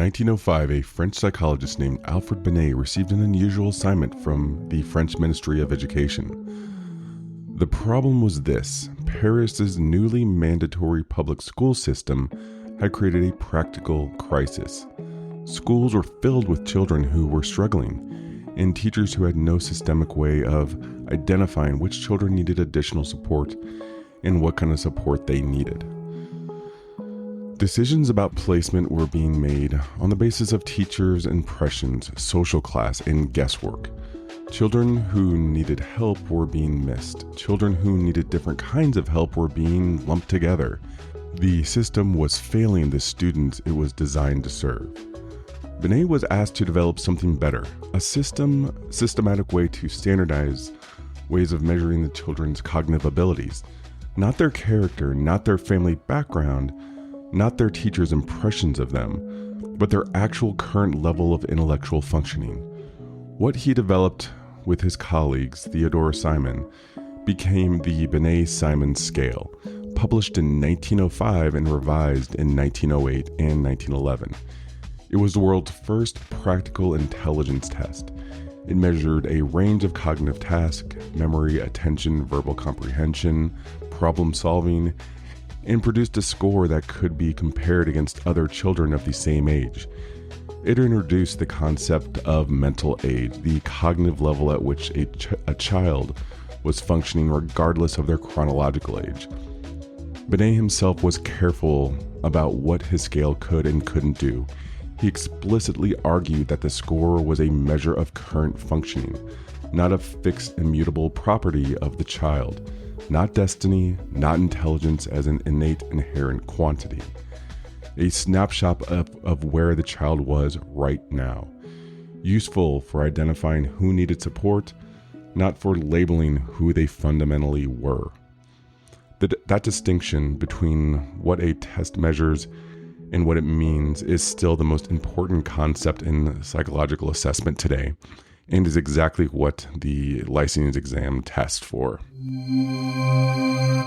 1905, a French psychologist named Alfred Binet received an unusual assignment from the French Ministry of Education. The problem was this: Paris's newly mandatory public school system had created a practical crisis. Schools were filled with children who were struggling, and teachers who had no systemic way of identifying which children needed additional support and what kind of support they needed. Decisions about placement were being made on the basis of teachers' impressions, social class, and guesswork. Children who needed help were being missed. Children who needed different kinds of help were being lumped together. The system was failing the students it was designed to serve. Binet was asked to develop something better, a systematic way to standardize ways of measuring the children's cognitive abilities, not their character, not their family background, not their teachers' impressions of them, but their actual current level of intellectual functioning. What he developed with his colleagues, Theodore Simon, became the Binet-Simon scale, published in 1905 and revised in 1908 and 1911. It was the world's first practical intelligence test. It measured a range of cognitive tasks: memory, attention, verbal comprehension, problem solving, and produced a score that could be compared against other children of the same age. It introduced the concept of mental age, the cognitive level at which a child was functioning regardless of their chronological age. Binet himself was careful about what his scale could and couldn't do. He explicitly argued that the score was a measure of current functioning, not a fixed, immutable property of the child. Not destiny, not intelligence as an innate, inherent quantity. A snapshot of where the child was right now. Useful for identifying who needed support, not for labeling who they fundamentally were. That distinction between what a test measures and what it means is still the most important concept in psychological assessment today, and is exactly what the licensing exam tests for.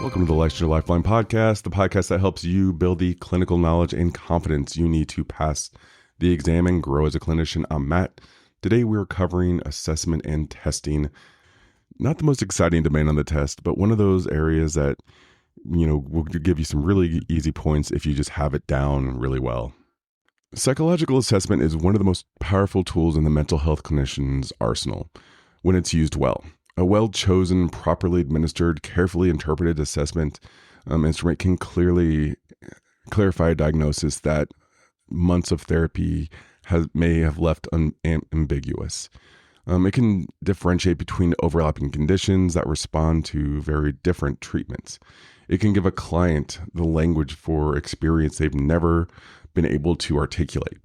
Welcome to the Licensure Lifeline podcast, the podcast that helps you build the clinical knowledge and confidence you need to pass the exam and grow as a clinician. I'm Matt. Today we're covering assessment and testing. Not the most exciting domain on the test, but one of those areas that, will give you some really easy points if you just have it down really well. Psychological assessment is one of the most powerful tools in the mental health clinician's arsenal when it's used well. A well-chosen, properly administered, carefully interpreted assessment instrument can clearly clarify a diagnosis that months of therapy may have left ambiguous. It can differentiate between overlapping conditions that respond to very different treatments. It can give a client the language for experience they've never been able to articulate.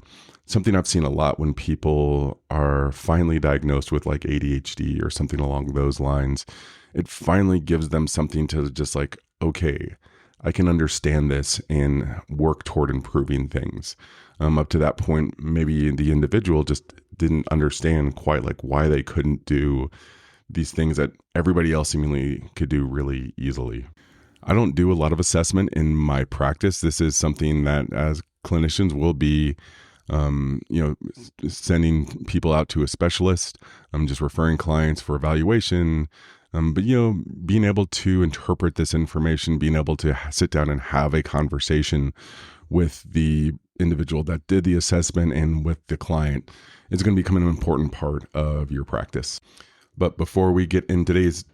Something I've seen a lot when people are finally diagnosed with like ADHD or something along those lines. It finally gives them something to just like, okay, I can understand this and work toward improving things. Up to that point, maybe the individual just didn't understand quite like why they couldn't do these things that everybody else seemingly could do really easily. I don't do a lot of assessment in my practice. This is something that as clinicians will be, sending people out to a specialist. I'm just referring clients for evaluation. But being able to interpret this information, being able to sit down and have a conversation with the individual that did the assessment and with the client is going to become an important part of your practice. But before we get in today's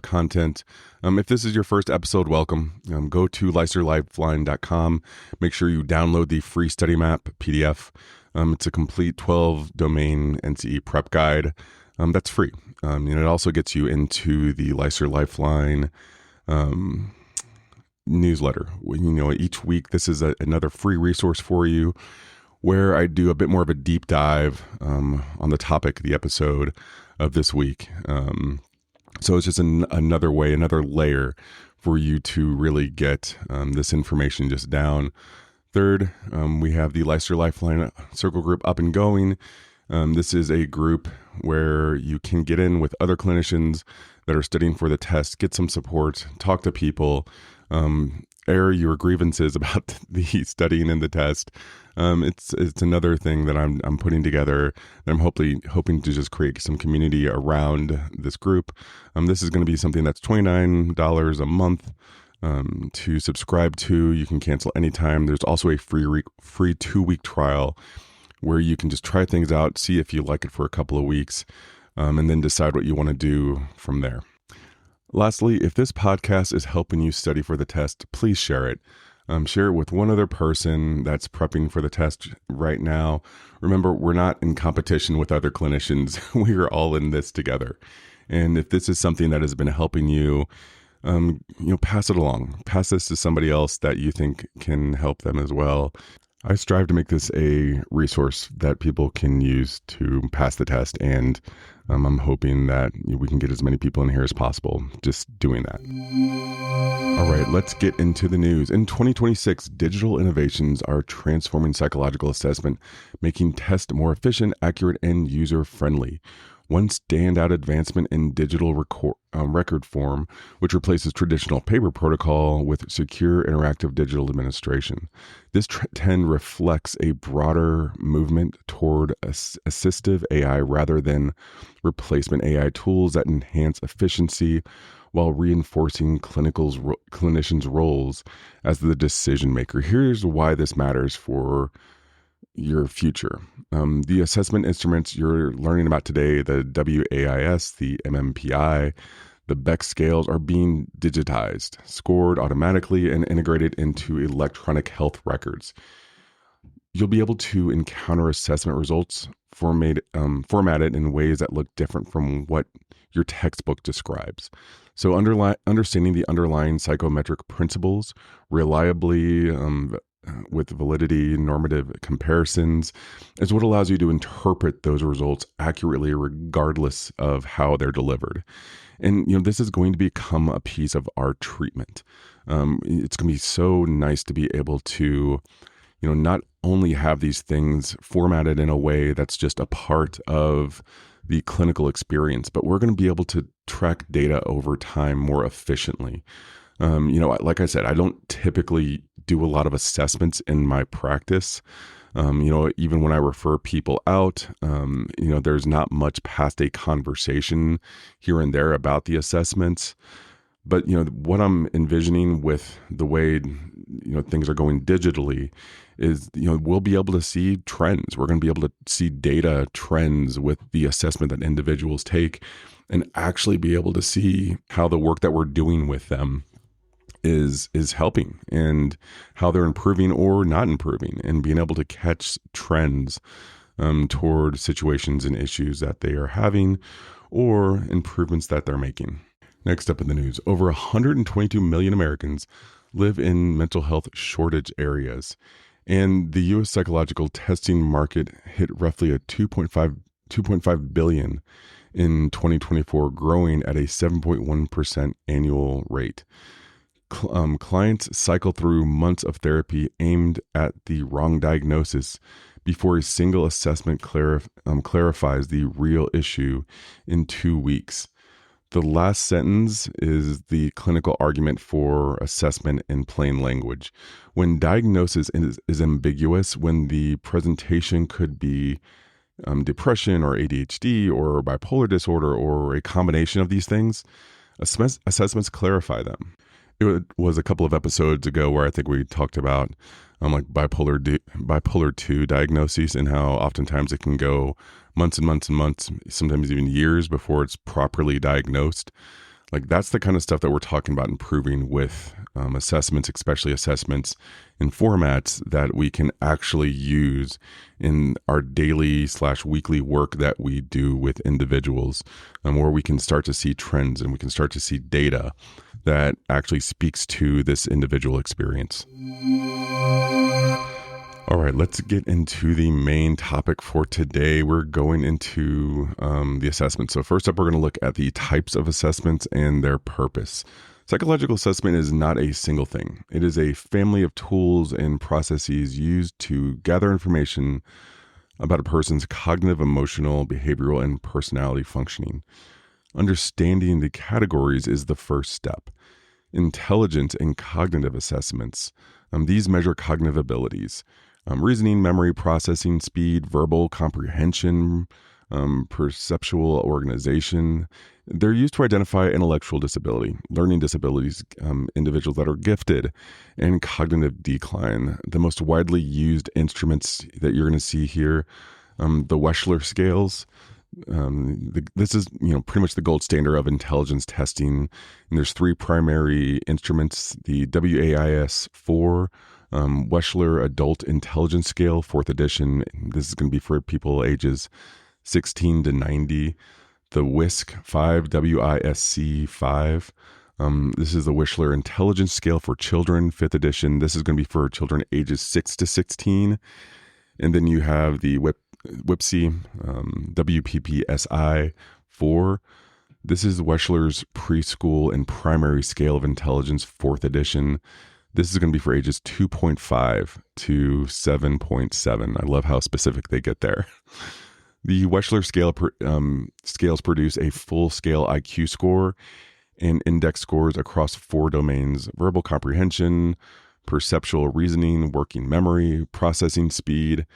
content, if this is your first episode, welcome. Go to licensurelifeline.com. Make sure you download the free study map PDF. It's a complete 12-domain NCE prep guide. That's free. And it also gets you into the Licensure Lifeline newsletter. Each week, this is another free resource for you where I do a bit more of a deep dive on the topic of the episode of this week. So it's just another way, another layer for you to really get this information just down. Third, we have the Licensure Lifeline Circle Group up and going. This is a group where you can get in with other clinicians that are studying for the test, get some support, talk to people, air your grievances about the studying and the test. It's another thing that I'm putting together. And I'm hoping to just create some community around this group. This is going to be something that's $29 a month to subscribe to. You can cancel anytime. There's also a free 2-week trial where you can just try things out, see if you like it for a couple of weeks, and then decide what you want to do from there. Lastly, if this podcast is helping you study for the test, please share it. Share it with one other person that's prepping for the test right now. Remember, we're not in competition with other clinicians. We are all in this together. And if this is something that has been helping you, pass it along. Pass this to somebody else that you think can help them as well. I strive to make this a resource that people can use to pass the test, and I'm hoping that we can get as many people in here as possible just doing that. All right, let's get into the news. In 2026, digital innovations are transforming psychological assessment, making tests more efficient, accurate, and user-friendly. One standout advancement in digital record form, which replaces traditional paper protocol with secure interactive digital administration. This trend reflects a broader movement toward assistive AI rather than replacement AI tools that enhance efficiency while reinforcing clinicians' roles as the decision maker. Here's why this matters for your future. The assessment instruments you're learning about today, the WAIS, the MMPI, the Beck scales, are being digitized, scored automatically, and integrated into electronic health records. You'll be able to encounter assessment results formatted in ways that look different from what your textbook describes. So understanding the underlying psychometric principles reliably, with validity, normative comparisons, is what allows you to interpret those results accurately regardless of how they're delivered. And, this is going to become a piece of our treatment. It's going to be so nice to be able to, not only have these things formatted in a way that's just a part of the clinical experience, but we're going to be able to track data over time more efficiently. Like I said, I don't typically do a lot of assessments in my practice. Even when I refer people out, there's not much past a conversation here and there about the assessments. But, what I'm envisioning with the way, things are going digitally is, we'll be able to see trends. We're going to be able to see data trends with the assessment that individuals take and actually be able to see how the work that we're doing with them is helping and how they're improving or not improving, and being able to catch trends toward situations and issues that they are having or improvements that they're making. Next up in the news, over 122 million Americans live in mental health shortage areas, and the U.S. psychological testing market hit roughly a 2.5 billion in 2024, growing at a 7.1% annual rate. Clients cycle through months of therapy aimed at the wrong diagnosis before a single assessment clarifies the real issue in 2 weeks. The last sentence is the clinical argument for assessment in plain language. When diagnosis is ambiguous, when the presentation could be depression or ADHD or bipolar disorder or a combination of these things, assessments clarify them. It was a couple of episodes ago where I think we talked about bipolar 2 diagnoses and how oftentimes it can go months and months and months, sometimes even years before it's properly diagnosed. Like, that's the kind of stuff that we're talking about improving with assessments, especially assessments in formats that we can actually use in our daily/weekly work that we do with individuals, where we can start to see trends and we can start to see data that actually speaks to this individual experience. All right, let's get into the main topic for today. We're going into the assessment. So first up, we're going to look at the types of assessments and their purpose. Psychological assessment is not a single thing. It is a family of tools and processes used to gather information about a person's cognitive, emotional, behavioral, and personality functioning. Understanding the categories is the first step. Intelligence and cognitive assessments. These measure cognitive abilities, reasoning, memory, processing speed, verbal comprehension, perceptual organization. They're used to identify intellectual disability, learning disabilities, individuals that are gifted, and cognitive decline. The most widely used instruments that you're going to see here, the Wechsler scales. This is, pretty much the gold standard of intelligence testing. And there's three primary instruments: the WAIS-4, Wechsler Adult Intelligence Scale, 4th edition. This is going to be for people ages 16 to 90. The WISC-5, WISC-5. This is the Wechsler Intelligence Scale for Children, 5th edition. This is going to be for children ages 6 to 16. And then you have the WIPSI, WPPSI 4. This is Wechsler's Preschool and Primary Scale of Intelligence, 4th edition. This is going to be for ages 2.5 to 7.7. I love how specific they get there. The Wechsler scales produce a full-scale IQ score and index scores across 4 domains: verbal comprehension, perceptual reasoning, working memory, processing speed.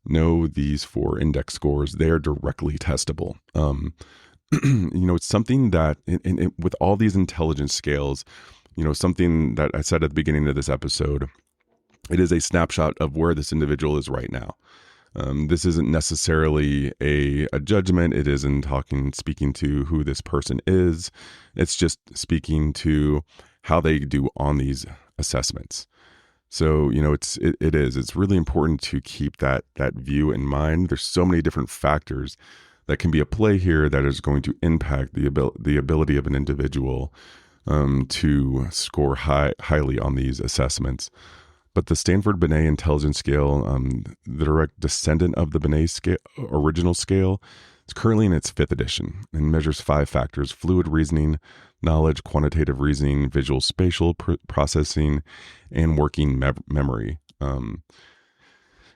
Know these 4 index scores. They are directly testable. It's something that, with all these intelligence scales, something that I said at the beginning of this episode, it is a snapshot of where this individual is right now. This isn't necessarily a judgment. It isn't speaking to who this person is. It's just speaking to how they do on these assessments. So, it's really important to keep that view in mind. There's so many different factors that can be at play here that is going to impact the ability of an individual to score highly on these assessments. But the Stanford Binet Intelligence Scale, the direct descendant of the Binet original scale, is currently in its 5th edition and measures 5 factors: fluid reasoning, knowledge, quantitative reasoning, visual spatial processing, and working memory.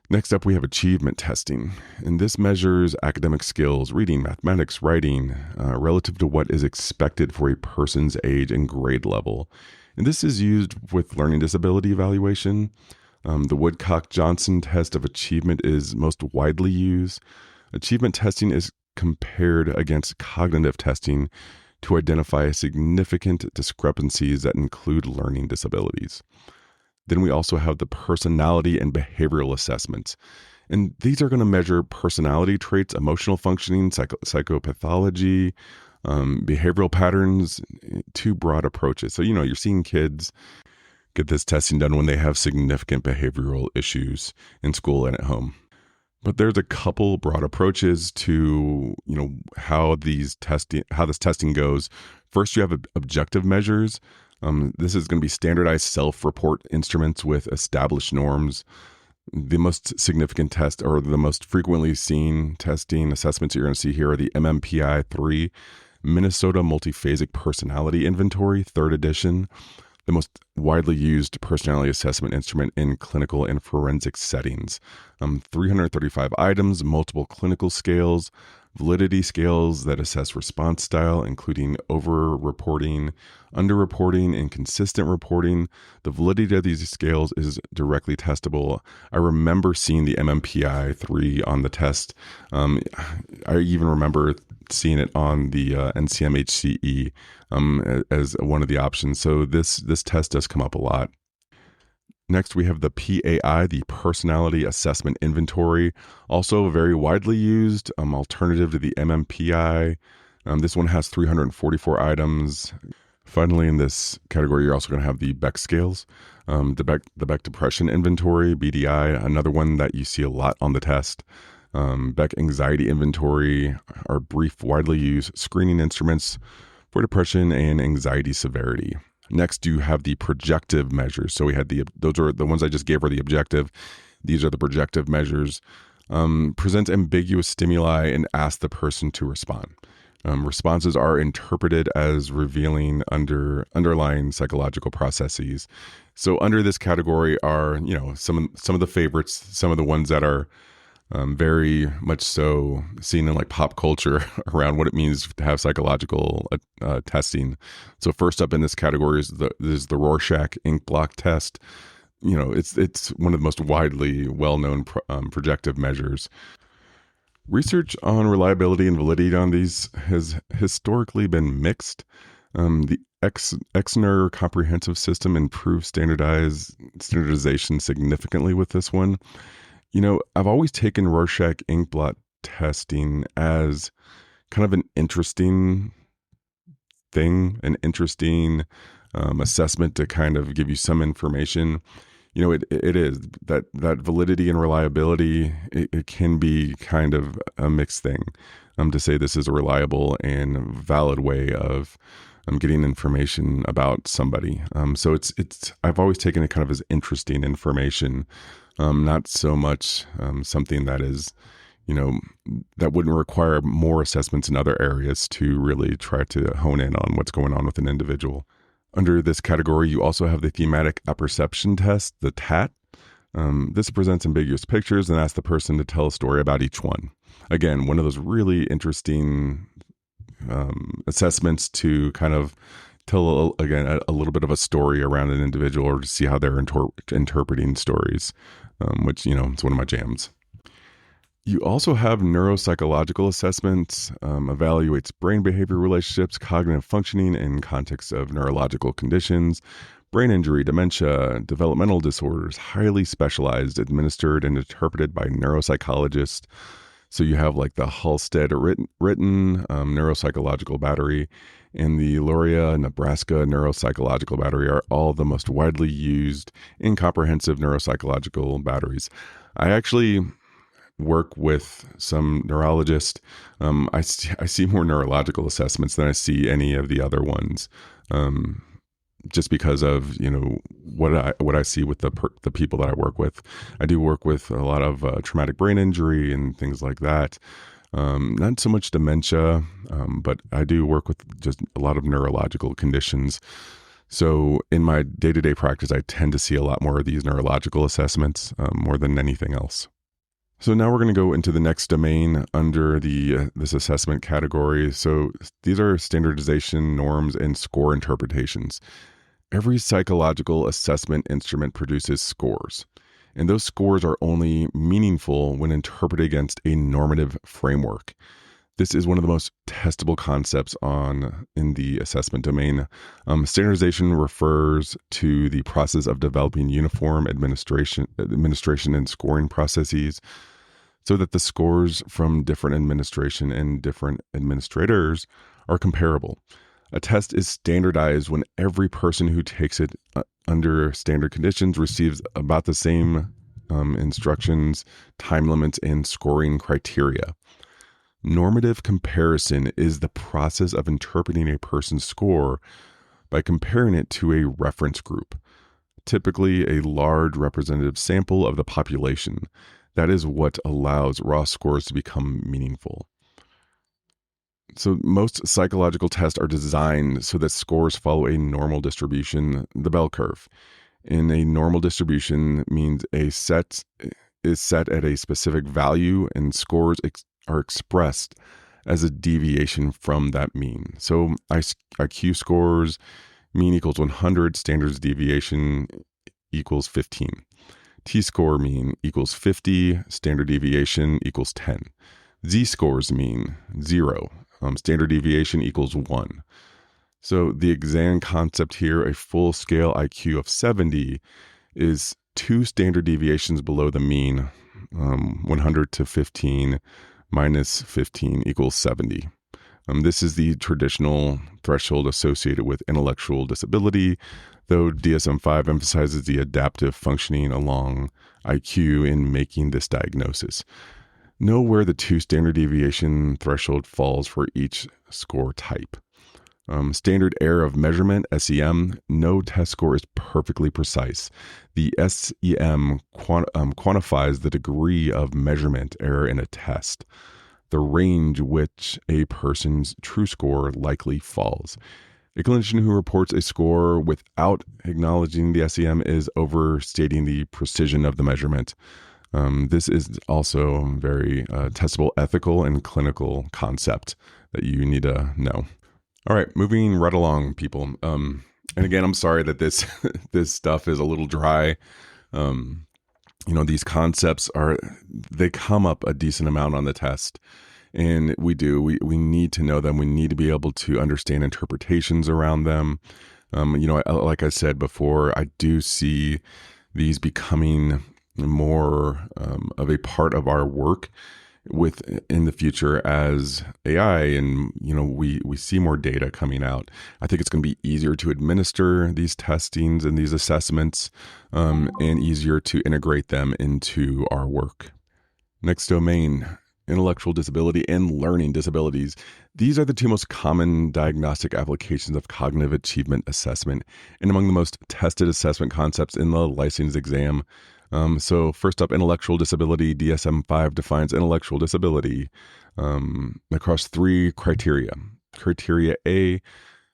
Next up, we have achievement testing. And this measures academic skills, reading, mathematics, writing, relative to what is expected for a person's age and grade level. And this is used with learning disability evaluation. The Woodcock-Johnson test of achievement is most widely used. Achievement testing is compared against cognitive testing to identify significant discrepancies that include learning disabilities. Then we also have the personality and behavioral assessments. And these are going to measure personality traits, emotional functioning, psychopathology, behavioral patterns, 2 broad approaches. So, you're seeing kids get this testing done when they have significant behavioral issues in school and at home. But there's a couple broad approaches to, how this testing goes. First, you have objective measures. This is going to be standardized self-report instruments with established norms. The most significant test, or the most frequently seen testing assessments you're going to see here, are the MMPI-3, Minnesota Multiphasic Personality Inventory, 3rd edition. The most widely used personality assessment instrument in clinical and forensic settings. 335 items, multiple clinical scales, validity scales that assess response style, including over-reporting, under-reporting, and consistent reporting. The validity of these scales is directly testable. I remember seeing the MMPI-3 on the test. I even remember seeing it on the NCMHCE as one of the options. So this test does come up a lot. Next, we have the PAI, the Personality Assessment Inventory, also very widely used, alternative to the MMPI. This one has 344 items. Finally, in this category, you're also going to have the Beck scales, the Beck Depression Inventory, BDI, another one that you see a lot on the test. Beck Anxiety Inventory are brief, widely used screening instruments for depression and anxiety severity. Next, you have the projective measures. So we had those are the ones I just gave are the objective. These are the projective measures. Present ambiguous stimuli and ask the person to respond. Responses are interpreted as revealing underlying psychological processes. So under this category are, some of the favorites, some of the ones that are very much so seen in like pop culture around what it means to have psychological testing. So first up in this category is the Rorschach ink blot test. It's one of the most widely well-known projective measures. Research on reliability and validity on these has historically been mixed. The Exner comprehensive system improved standardization significantly with this one. I've always taken Rorschach ink blot testing as kind of an interesting thing, an interesting assessment to kind of give you some information. It is that validity and reliability, it can be kind of a mixed thing. To say this is a reliable and valid way of getting information about somebody. So I've always taken it kind of as interesting information, not so much something that is, that wouldn't require more assessments in other areas to really try to hone in on what's going on with an individual. Under this category, you also have the thematic apperception test, the TAT. This presents ambiguous pictures and asks the person to tell a story about each one. Again, one of those really interesting assessments to kind of tell, again, a little bit of a story around an individual or to see how they're interpreting stories, which, it's one of my jams. You also have neuropsychological assessments, evaluates brain behavior relationships, cognitive functioning in context of neurological conditions, brain injury, dementia, developmental disorders, highly specialized, administered and interpreted by neuropsychologists. So you have like the Halstead written neuropsychological battery and the Loria, Nebraska neuropsychological battery are all the most widely used incomprehensive neuropsychological batteries. I actually work with some neurologists. I see more neurological assessments than I see any of the other ones, just because of what I see with the people that I work with. I do work with a lot of traumatic brain injury and things like that. Not so much dementia, but I do work with just a lot of neurological conditions. So in my day-to-day practice, I tend to see a lot more of these neurological assessments more than anything else. So now we're going to go into the next domain under this assessment category. So these are standardization, norms, and score interpretations. Every psychological assessment instrument produces scores, and those scores are only meaningful when interpreted against a normative framework. This is one of the most testable concepts in the assessment domain. Standardization refers to the process of developing uniform administration and scoring processes so that the scores from different administration and different administrators are comparable. A test is standardized when every person who takes it under standard conditions receives about the same instructions, time limits, and scoring criteria. Normative comparison is the process of interpreting a person's score by comparing it to a reference group, typically a large representative sample of the population. That is what allows raw scores to become meaningful. So most psychological tests are designed so that scores follow a normal distribution, the bell curve. In a normal distribution means a set is set at a specific value and scores are expressed as a deviation from that mean. So IQ scores, mean equals 100, standards deviation equals 15. T-score mean equals 50, standard deviation equals 10. Z-scores mean 0, standard deviation equals 1. So the exam concept here, a full scale IQ of 70 is 2 standard deviations below the mean, 100 to 15 minus 15 equals 70. This is the traditional threshold associated with intellectual disability, though DSM-5 emphasizes the adaptive functioning along IQ in making this diagnosis. Know where the 2 standard deviation threshold falls for each score type. Standard error of measurement, SEM, no test score is perfectly precise. The SEM quantifies the degree of measurement error in a test, the range which a person's true score likely falls. A clinician who reports a score without acknowledging the SEM is overstating the precision of the measurement. This is also a very testable ethical and clinical concept that you need to know. All right, moving right along, people. And again, I'm sorry that this this stuff is a little dry. These concepts they come up a decent amount on the test, and we need to know them. We need to be able to understand interpretations around them. Like I said before, I do see these becoming more of a part of our work in the future as AI, and we see more data coming out. I think it's going to be easier to administer these testings and these assessments, and easier to integrate them into our work. Next domain, intellectual disability and learning disabilities. These are the two most common diagnostic applications of cognitive achievement assessment, and among the most tested assessment concepts in the license exam. So first up, intellectual disability. DSM-5 defines intellectual disability across three criteria. Criteria A,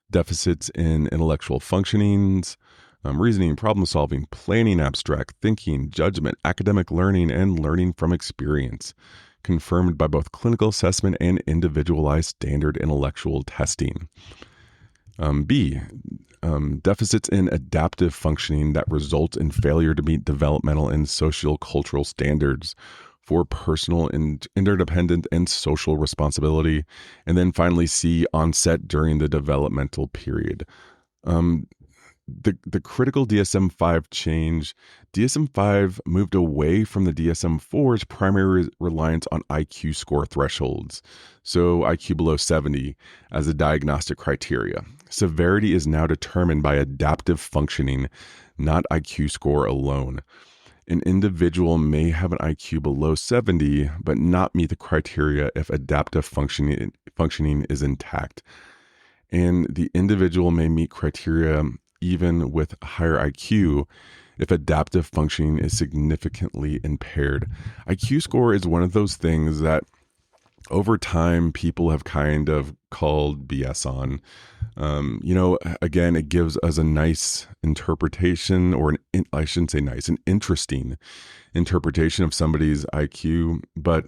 deficits in intellectual functionings, reasoning, problem solving, planning, abstract thinking, judgment, academic learning, and learning from experience, confirmed by both clinical assessment and individualized standard intellectual testing. B, deficits in adaptive functioning that result in failure to meet developmental and social-cultural standards for personal and interdependent and social responsibility. And then finally, C, onset during the developmental period. The critical DSM-5 change, DSM-5 moved away from the DSM-4's primary reliance on IQ score thresholds, so IQ below 70 as a diagnostic criteria. Severity is now determined by adaptive functioning, not IQ score alone. An individual may have an IQ below 70, but not meet the criteria if adaptive functioning is intact. And the individual may meet criteria even with higher IQ if adaptive functioning is significantly impaired. IQ score is one of those things that over time people have kind of called BS on. Again, it gives us a nice interpretation, or I shouldn't say nice, an interesting interpretation of somebody's IQ, but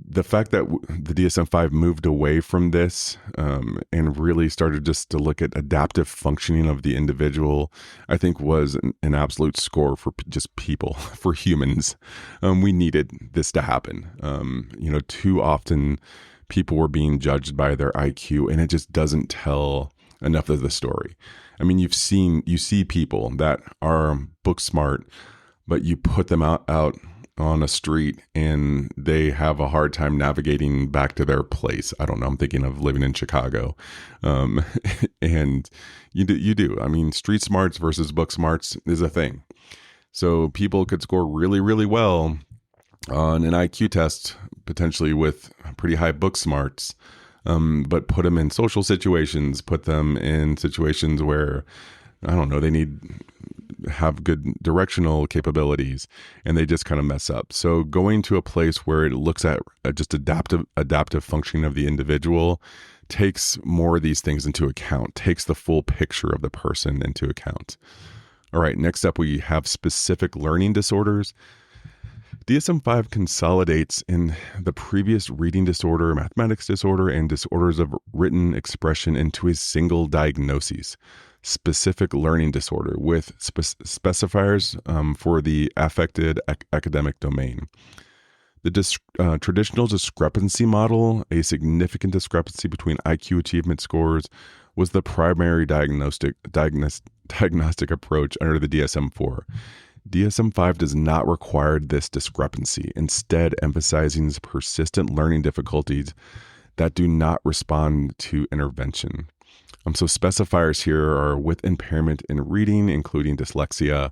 the fact that the DSM-5 moved away from this and really started just to look at adaptive functioning of the individual, I think was an absolute score for just people, for humans. We needed this to happen. Too often people were being judged by their IQ, and it just doesn't tell enough of the story. I mean, you see people that are book smart, but you put them out on a street and they have a hard time navigating back to their place. I don't know. I'm thinking of living in Chicago. And you do. I mean, street smarts versus book smarts is a thing. So people could score really, really well on an IQ test, potentially with pretty high book smarts, but put them in social situations, put them in situations where, I don't know, they have good directional capabilities, and they just kind of mess up. So going to a place where it looks at just adaptive functioning of the individual takes more of these things into account, takes the full picture of the person into account. All right, next up we have specific learning disorders. DSM-5 consolidates in the previous reading disorder, mathematics disorder, and disorders of written expression into a single diagnosis: specific learning disorder, with specifiers for the affected academic domain. The traditional discrepancy model, a significant discrepancy between IQ achievement scores, was the primary diagnostic approach under the DSM-4. DSM-5 does not require this discrepancy, instead emphasizing persistent learning difficulties that do not respond to intervention. So specifiers here are with impairment in reading, including dyslexia,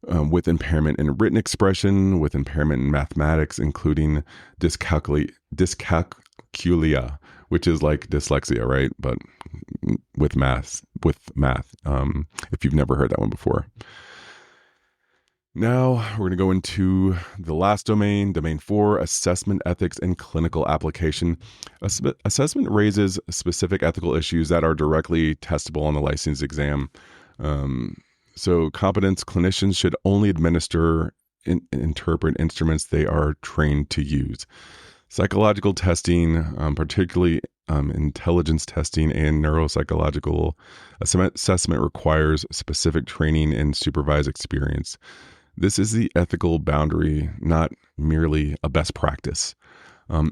with impairment in written expression, with impairment in mathematics, including dyscalculia, which is like dyslexia, right? But with math, if you've never heard that one before. Now we're going to go into the last domain, domain 4, assessment, ethics, and clinical application. Assessment raises specific ethical issues that are directly testable on the license exam. So competence clinicians should only administer interpret instruments they are trained to use. Psychological testing, particularly intelligence testing and neuropsychological assessment, requires specific training and supervised experience. This is the ethical boundary, not merely a best practice.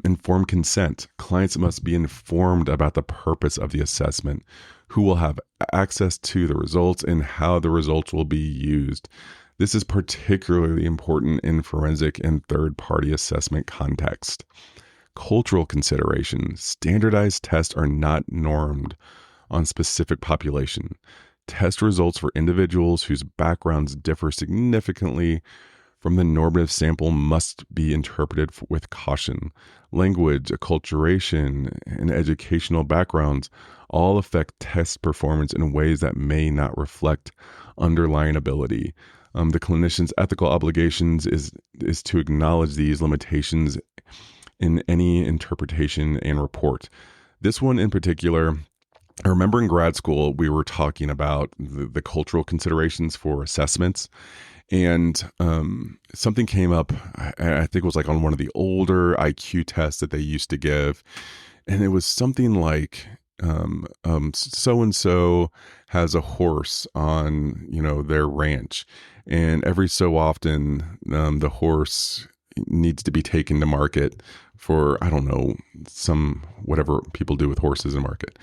Informed consent. Clients must be informed about the purpose of the assessment, who will have access to the results, and how the results will be used. This is particularly important in forensic and third-party assessment context. Cultural considerations. Standardized tests are not normed on specific population. Test results for individuals whose backgrounds differ significantly from the normative sample must be interpreted with caution. Language, acculturation, and educational backgrounds all affect test performance in ways that may not reflect underlying ability. The clinician's ethical obligations is to acknowledge these limitations in any interpretation and report. This one in particular, I remember in grad school, we were talking about the cultural considerations for assessments. And something came up, I think it was like on one of the older IQ tests that they used to give. And it was something like, so-and-so has a horse on, their ranch. And every so often, the horse needs to be taken to market for, I don't know, whatever people do with horses in market.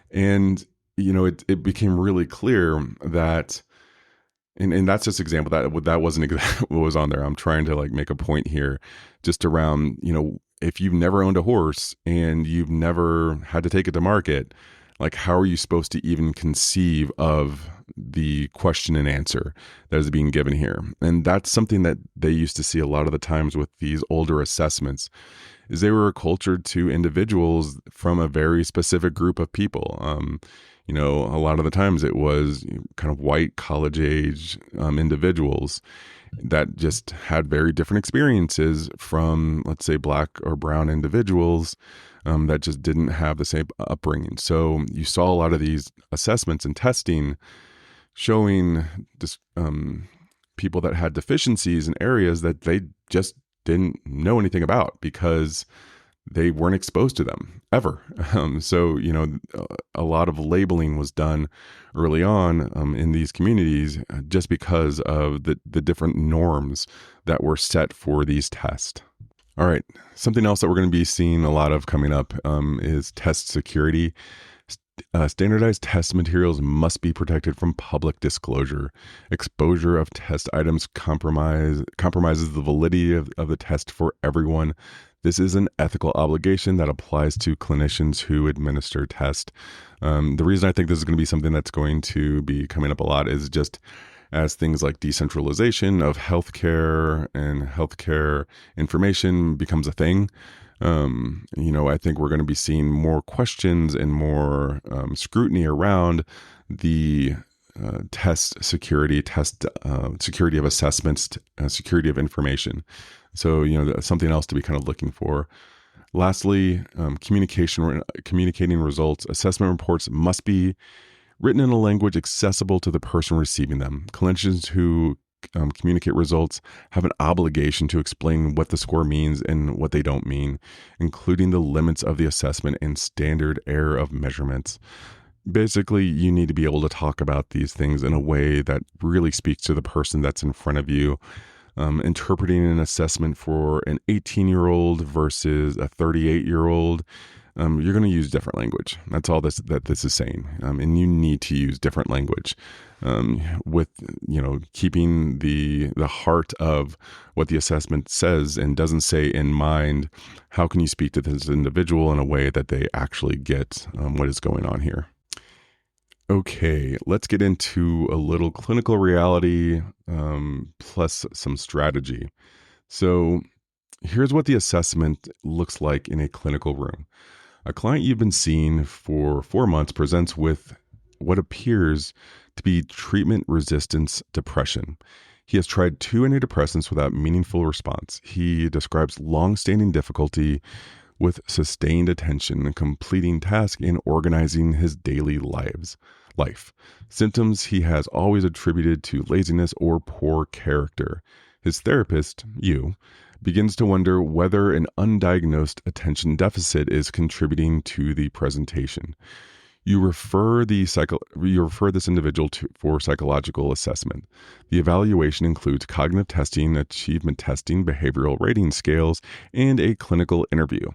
And, it became really clear that, and that's just an example that wasn't exactly what was on there. I'm trying to make a point here just around, if you've never owned a horse and you've never had to take it to market, how are you supposed to even conceive of the question and answer that is being given here? And that's something that they used to see a lot of the times with these older assessments, is they were cultured to individuals from a very specific group of people. A lot of the times it was kind of white college age individuals that just had very different experiences from, let's say, black or brown individuals that just didn't have the same upbringing. So you saw a lot of these assessments and testing showing this, people that had deficiencies in areas that they just didn't know anything about because they weren't exposed to them ever. So, a lot of labeling was done early on in these communities just because of the different norms that were set for these tests. All right. Something else that we're going to be seeing a lot of coming up is test security. Standardized test materials must be protected from public disclosure. Exposure of test items compromises the validity of the test for everyone. This is an ethical obligation that applies to clinicians who administer tests. The reason I think this is going to be something that's going to be coming up a lot is just as things like decentralization of healthcare and healthcare information becomes a thing. I think we're going to be seeing more questions and more scrutiny around the test security of assessments, security of information. So, something else to be kind of looking for. Lastly, communicating results. Assessment reports must be written in a language accessible to the person receiving them. Clinicians who communicate results have an obligation to explain what the score means and what they don't mean, including the limits of the assessment and standard error of measurements. Basically, you need to be able to talk about these things in a way that really speaks to the person that's in front of you. Interpreting an assessment for an 18-year-old versus a 38-year-old, you're going to use different language. That's all this is saying. And you need to use different language with, keeping the heart of what the assessment says and doesn't say in mind. How can you speak to this individual in a way that they actually get what is going on here? Okay, let's get into a little clinical reality plus some strategy. So here's what the assessment looks like in a clinical room. A client you've been seeing for 4 months presents with what appears to be treatment-resistant depression. He has tried 2 antidepressants without meaningful response. He describes long-standing difficulty with sustained attention, completing tasks, and organizing his daily life. Symptoms he has always attributed to laziness or poor character. His therapist, you, begins to wonder whether an undiagnosed attention deficit is contributing to the presentation. You refer this individual for psychological assessment. The evaluation includes cognitive testing, achievement testing, behavioral rating scales, and a clinical interview.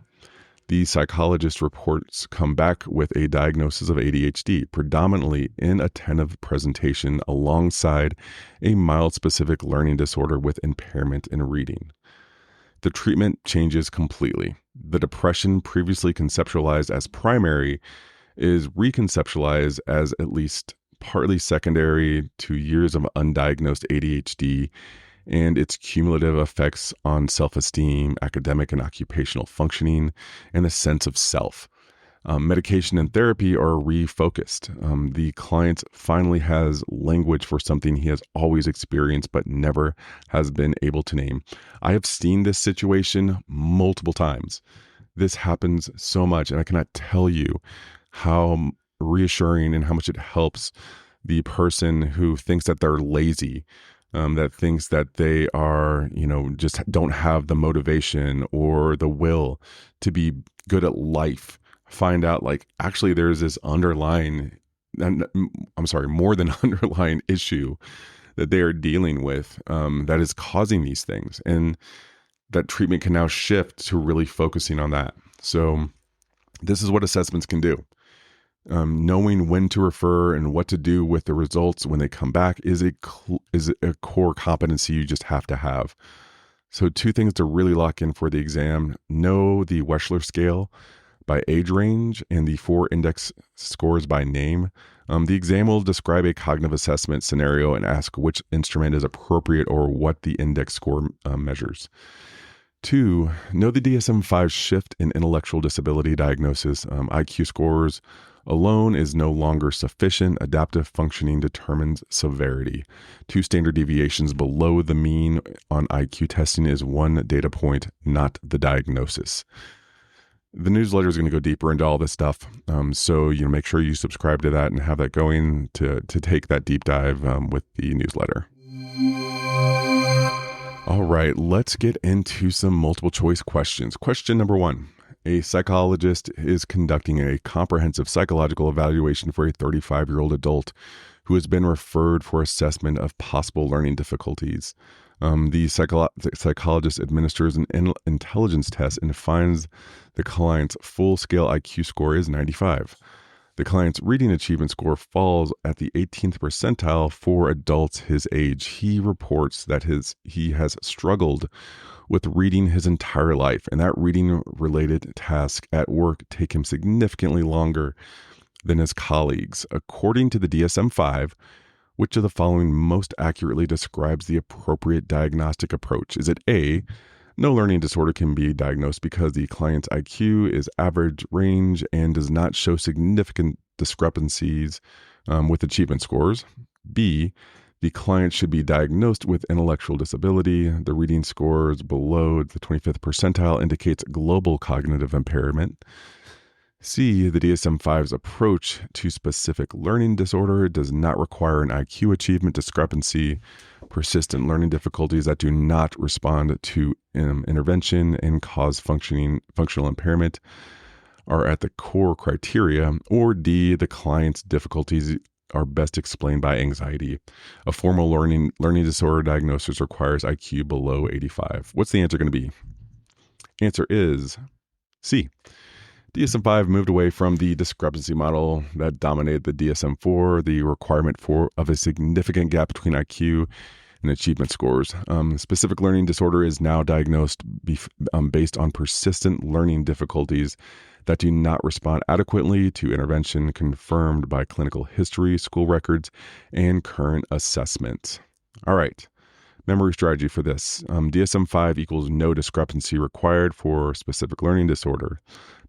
The psychologist reports come back with a diagnosis of ADHD, predominantly inattentive presentation alongside a mild specific learning disorder with impairment in reading. The treatment changes completely. The depression previously conceptualized as primary is reconceptualized as at least partly secondary to years of undiagnosed ADHD and its cumulative effects on self-esteem, academic and occupational functioning, and the sense of self. Medication and therapy are refocused. The client finally has language for something he has always experienced but never has been able to name. I have seen this situation multiple times. This happens so much, and I cannot tell you how reassuring and how much it helps the person who thinks that they're lazy, that thinks that they are, just don't have the motivation or the will to be good at life. Find out actually there's this underlying, more than underlying issue that they are dealing with that is causing these things. And that treatment can now shift to really focusing on that. So this is what assessments can do. Knowing when to refer and what to do with the results when they come back is a core competency you just have to have. So 2 things to really lock in for the exam: know the Wechsler scale by age range and the 4 index scores by name. The exam will describe a cognitive assessment scenario and ask which instrument is appropriate or what the index score measures. 2, know the DSM-5 shift in intellectual disability diagnosis. IQ scores alone is no longer sufficient. Adaptive functioning determines severity. 2 standard deviations below the mean on IQ testing is 1 data point, not the diagnosis. The newsletter is going to go deeper into all this stuff. So make sure you subscribe to that and have that going to take that deep dive with the newsletter. All right, let's get into some multiple choice questions. Question number 1. A psychologist is conducting a comprehensive psychological evaluation for a 35-year-old adult who has been referred for assessment of possible learning difficulties. The psychologist administers an intelligence test and finds the client's full-scale IQ score is 95. The client's reading achievement score falls at the 18th percentile for adults his age. He reports that he has struggled with reading his entire life, and that reading-related tasks at work take him significantly longer than his colleagues. According to the DSM-5, which of the following most accurately describes the appropriate diagnostic approach? Is it A, no learning disorder can be diagnosed because the client's IQ is average range and does not show significant discrepancies with achievement scores? B, the client should be diagnosed with intellectual disability. The reading scores below the 25th percentile indicates global cognitive impairment. C, the DSM-5's approach to specific learning disorder does not require an IQ achievement discrepancy. Persistent learning difficulties that do not respond to intervention and cause functional impairment are at the core criteria. Or D, the client's difficulties are best explained by anxiety. A formal learning disorder diagnosis requires IQ below 85. What's the answer going to be? Answer is C. DSM-5 moved away from the discrepancy model that dominated the DSM-4, the requirement of a significant gap between IQ and achievement scores. Specific learning disorder is now diagnosed based on persistent learning difficulties that do not respond adequately to intervention confirmed by clinical history, school records, and current assessment. All right. Memory strategy for this. DSM-5 equals no discrepancy required for specific learning disorder.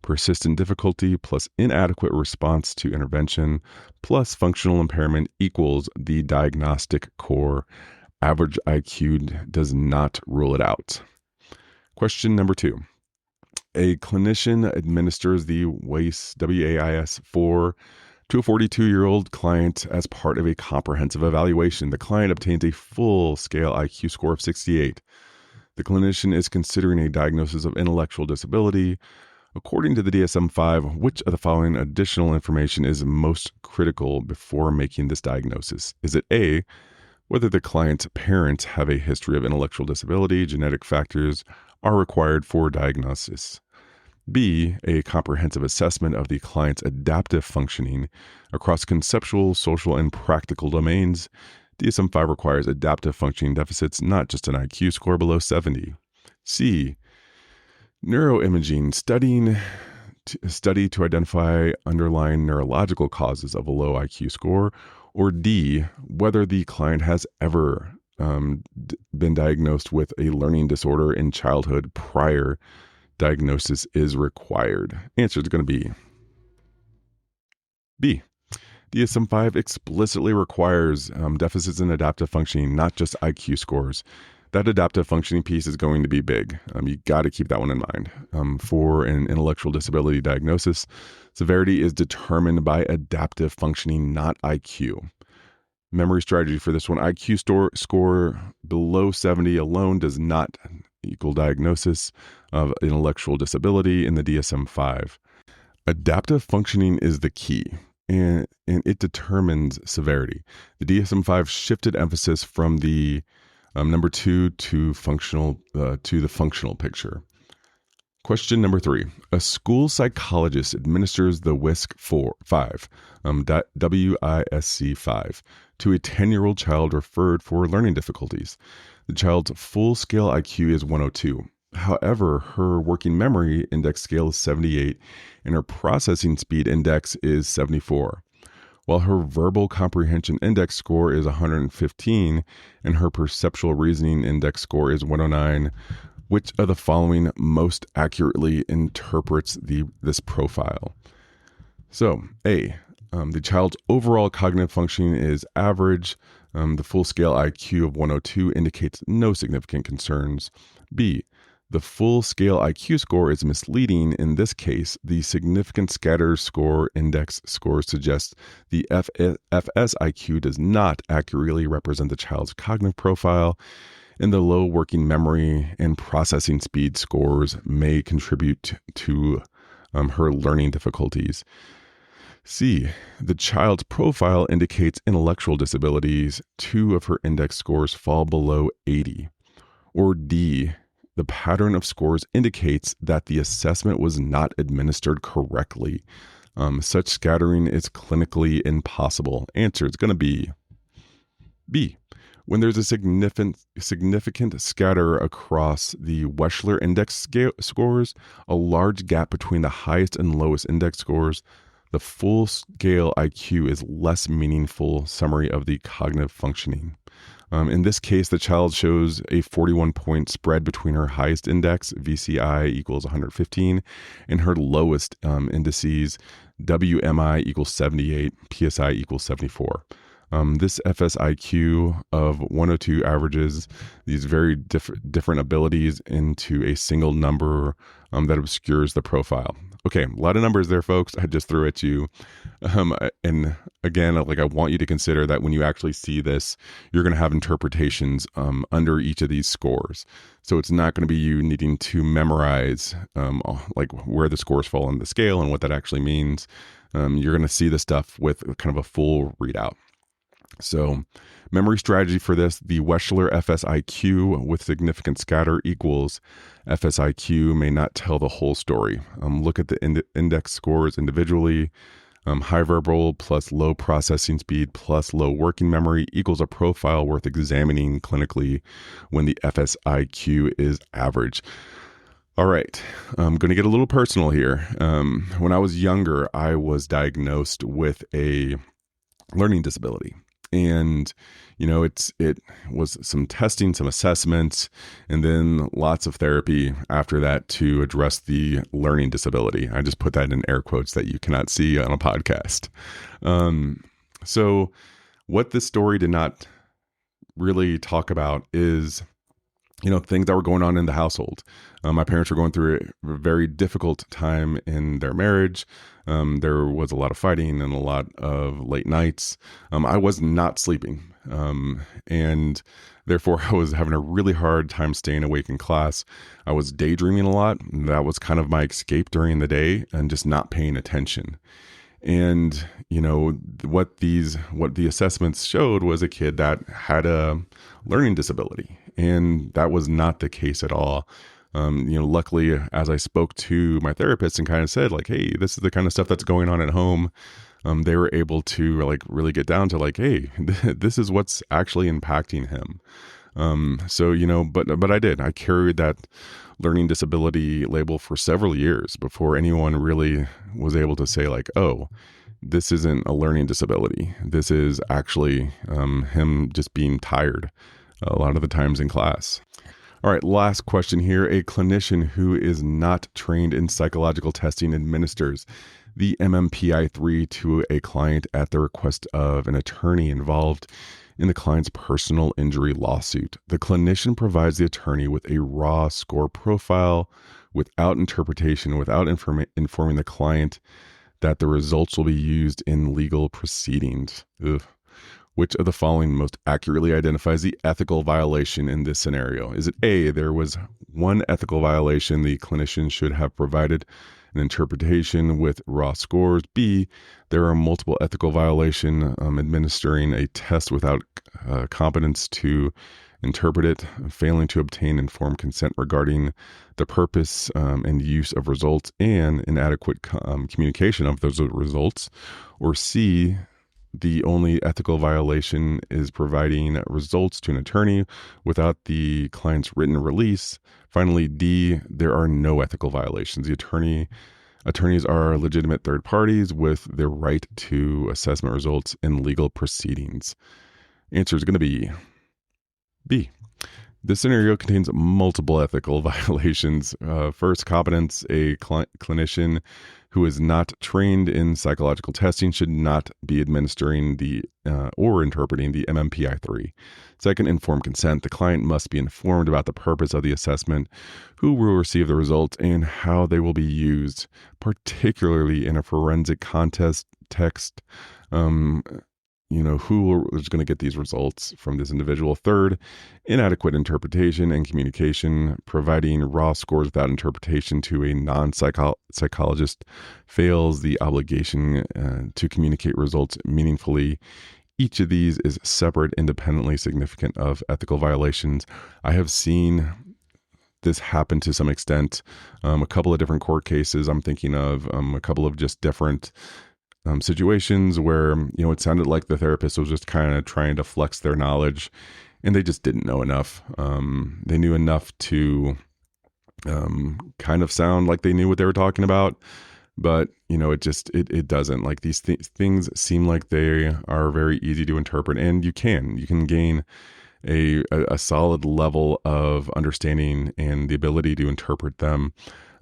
Persistent difficulty plus inadequate response to intervention plus functional impairment equals the diagnostic core. Average IQ does not rule it out. Question number 2. A clinician administers the WAIS 4 To a 42-year-old client as part of a comprehensive evaluation, the client obtains a full-scale IQ score of 68. The clinician is considering a diagnosis of intellectual disability. According to the DSM-5, which of the following additional information is most critical before making this diagnosis? Is it A, whether the client's parents have a history of intellectual disability, genetic factors are required for diagnosis? B, a comprehensive assessment of the client's adaptive functioning across conceptual, social, and practical domains. DSM-5 requires adaptive functioning deficits, not just an IQ score below 70. C, neuroimaging study to identify underlying neurological causes of a low IQ score. Or D, whether the client has ever been diagnosed with a learning disorder in childhood prior diagnosis is required. Answer is going to be B. DSM-5 explicitly requires deficits in adaptive functioning, not just IQ scores. That adaptive functioning piece is going to be big. You got to keep that one in mind. For an intellectual disability diagnosis, severity is determined by adaptive functioning, not IQ. Memory strategy for this one: IQ score below 70 alone does not equal diagnosis of intellectual disability in the DSM-5. Adaptive functioning is the key, and it determines severity. The DSM-5 shifted emphasis from the number 2 to the functional picture. Question number 3. A school psychologist administers the WISC-5, WISC-5, to a 10-year-old child referred for learning difficulties. The child's full-scale IQ is 102. However, her working memory index scale is 78, and her processing speed index is 74. While her verbal comprehension index score is 115, and her perceptual reasoning index score is 109, which of the following most accurately interprets this profile? So, A, the child's overall cognitive functioning is average. The full-scale IQ of 102 indicates no significant concerns. B, the full-scale IQ score is misleading. In this case, the significant scatter score index score suggests the FSIQ does not accurately represent the child's cognitive profile, and the low working memory and processing speed scores may contribute to her learning difficulties. C, the child's profile indicates intellectual disabilities. 2 of her index scores fall below 80. Or D, the pattern of scores indicates that the assessment was not administered correctly. Such scattering is clinically impossible. Answer is going to be B. When there's a significant scatter across the Wechsler index scores, a large gap between the highest and lowest index scores, the full scale IQ is less meaningful summary of the cognitive functioning. In this case, the child shows a 41-point spread between her highest index, VCI equals 115, and her lowest indices, WMI equals 78, PSI equals 74. This FSIQ of 102 averages these very different abilities into a single number that obscures the profile. Okay, a lot of numbers there, folks. I just threw at you. And again, I want you to consider that when you actually see this, you're going to have interpretations under each of these scores. So it's not going to be you needing to memorize where the scores fall on the scale and what that actually means. You're going to see this stuff with kind of a full readout. So memory strategy for this: the Wechsler FSIQ with significant scatter equals FSIQ may not tell the whole story. Look at the index scores individually. High verbal plus low processing speed plus low working memory equals a profile worth examining clinically when the FSIQ is average. All right, I'm going to get a little personal here. When I was younger, I was diagnosed with a learning disability. And, it was some testing, some assessments, and then lots of therapy after that to address the learning disability. I just put that in air quotes that you cannot see on a podcast. So what this story did not really talk about is things that were going on in the household. My parents were going through a very difficult time in their marriage. There was a lot of fighting and a lot of late nights. I was not sleeping. And therefore, I was having a really hard time staying awake in class. I was daydreaming a lot. That was kind of my escape during the day and just not paying attention. And, what the assessments showed was a kid that had a learning disability. And that was not the case at all. Luckily, as I spoke to my therapist and kind of said like, hey, this is the kind of stuff that's going on at home. They were able to like really get down to like, hey, this is what's actually impacting him. But I carried that learning disability label for several years before anyone really was able to say like, oh, this isn't a learning disability. This is actually him just being tired a lot of the times in class. All right, last question here. A clinician who is not trained in psychological testing administers the MMPI-3 to a client at the request of an attorney involved in the client's personal injury lawsuit. The clinician provides the attorney with a raw score profile without interpretation, without informing the client that the results will be used in legal proceedings. Ugh. Which of the following most accurately identifies the ethical violation in this scenario? Is it A, there was one ethical violation, the clinician should have provided an interpretation with raw scores? B, there are multiple ethical violations, administering a test without competence to interpret it, failing to obtain informed consent regarding the purpose and use of results, and inadequate communication of those results? Or C, the only ethical violation is providing results to an attorney without the client's written release. Finally, D, there are no ethical violations. Attorneys are legitimate third parties with their right to assessment results in legal proceedings. Answer is going to be B. This scenario contains multiple ethical violations. First, competence. A clinician who is not trained in psychological testing should not be administering or interpreting the MMPI-3. Second, informed consent. The client must be informed about the purpose of the assessment, who will receive the results, and how they will be used, particularly in a forensic context. Who is going to get these results from this individual. Third, inadequate interpretation and communication. Providing raw scores without interpretation to a non-psychologist fails the obligation to communicate results meaningfully. Each of these is separate, independently significant of ethical violations. I have seen this happen to some extent. A couple of different court cases I'm thinking of, a couple of just different situations where, it sounded like the therapist was just kind of trying to flex their knowledge and they just didn't know enough. They knew enough to kind of sound like they knew what they were talking about, but it doesn't. Like these things seem like they are very easy to interpret, and you can gain a solid level of understanding and the ability to interpret them.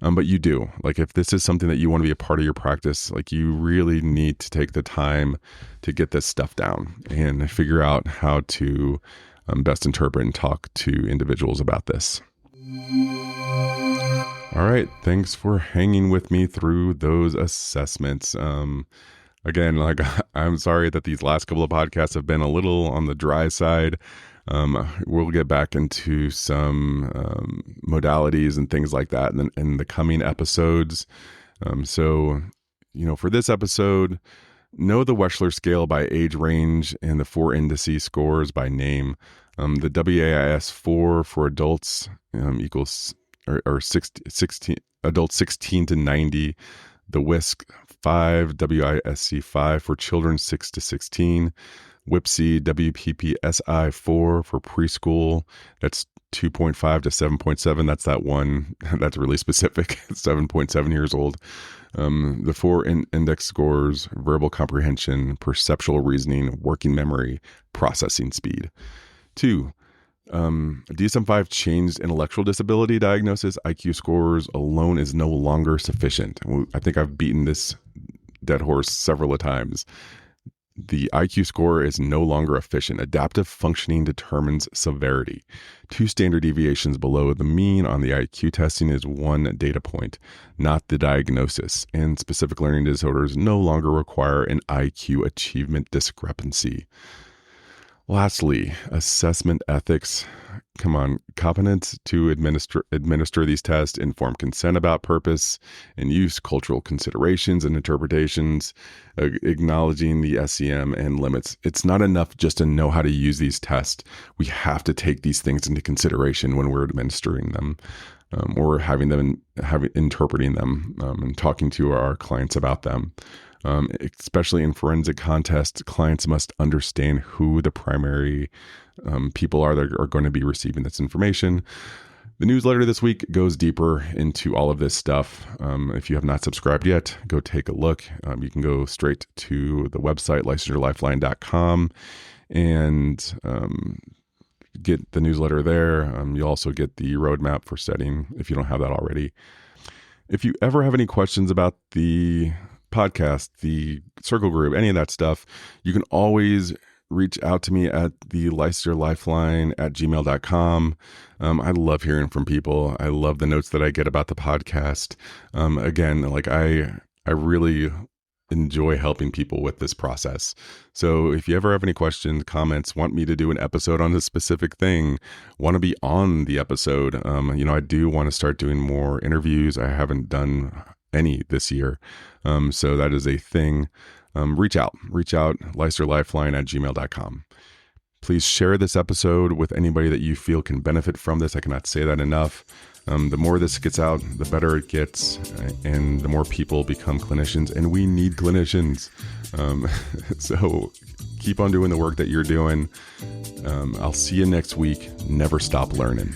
But you do, like, if this is something that you want to be a part of your practice, like, you really need to take the time to get this stuff down and figure out how to best interpret and talk to individuals about this. All right. Thanks for hanging with me through those assessments. Again, like, I'm sorry that these last couple of podcasts have been a little on the dry side. We'll get back into some modalities and things like that in the coming episodes. For this episode, know the Wechsler scale by age range and the 4 indices scores by name. The WAIS-4 for adults equals 16 adults 16 to 90. The WISC-5, WISC-5 for children 6 to 16. WIPSI, WPPSI-4 for preschool. That's 2.5 to 7.7. That's that one that's really specific, 7.7 years old. The 4 index scores: verbal comprehension, perceptual reasoning, working memory, processing speed. 2, DSM-5 changed intellectual disability diagnosis. IQ scores alone is no longer sufficient. I think I've beaten this dead horse several times. The IQ score is no longer efficient. Adaptive functioning determines severity. 2 standard deviations below the mean on the IQ testing is 1 data point, not the diagnosis. And specific learning disorders no longer require an IQ achievement discrepancy. Lastly, assessment ethics. Come on, competence to administer these tests, informed consent about purpose and use, cultural considerations and interpretations, acknowledging the SEM and limits. It's not enough just to know how to use these tests. We have to take these things into consideration when we're administering them, or interpreting them, and talking to our clients about them. Especially in forensic contests, clients must understand who the primary people are that are going to be receiving this information. The newsletter this week goes deeper into all of this stuff. If you have not subscribed yet, go take a look. You can go straight to the website, licensurelifeline.com, and get the newsletter there. You'll also get the roadmap for setting if you don't have that already. If you ever have any questions about the podcast, the circle group, any of that stuff, you can always reach out to me at the licensurelifeline@gmail.com. I love hearing from people. I love the notes that I get about the podcast. Again, like I really enjoy helping people with this process. So if you ever have any questions, comments, want me to do an episode on this specific thing, want to be on the episode, I do want to start doing more interviews. I haven't done any this year. So that is a thing. Reach out, licensurelifeline@gmail.com. Please share this episode with anybody that you feel can benefit from this. I cannot say that enough. The more this gets out, the better it gets, and the more people become clinicians, and we need clinicians. So keep on doing the work that you're doing. I'll see you next week. Never stop learning.